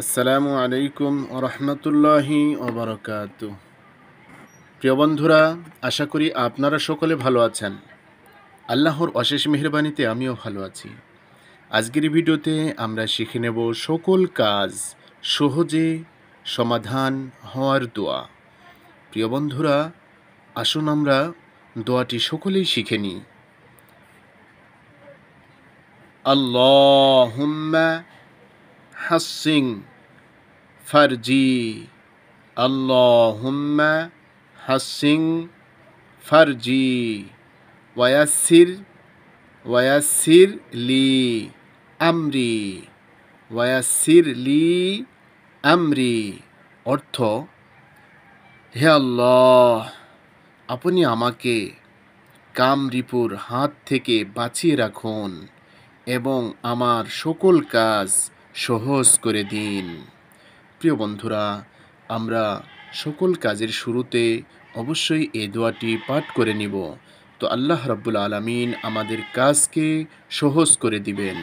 আসসালামু আলাইকুম রহমতুল্লাহি ওবরাকাতু। প্রিয় বন্ধুরা, আশা করি আপনারা সকলে ভালো আছেন। আল্লাহর অশেষ মেহেরবানিতে আমিও ভালো আছি। আজকের ভিডিওতে আমরা শিখে নেব সকল কাজ সহজে সমাধান হওয়ার দোয়া। প্রিয় বন্ধুরা, আসুন আমরা দোয়াটি সকলেই শিখে নিই। আল্লাহুম্মা হাসসিন ফারজি, আল্লাহুম্মা হাসসিন ফারজি ওয়ায়াসির লি আমরি, ওয়ায়াসির লি আমরি। অর্থ, হে আল্লাহ, আপনি আমাকে কামরিপুর হাত থেকে বাঁচিয়ে রাখুন এবং আমার সকল কাজ সহজ করে দিন। প্রিয় বন্ধুরা, আমরা সকল কাজের শুরুতে অবশ্যই এই দোয়াটি পাঠ করে নিব। তো আল্লাহ রাব্বুল আলামিন আমাদের কাজকে সহজ করে দিবেন।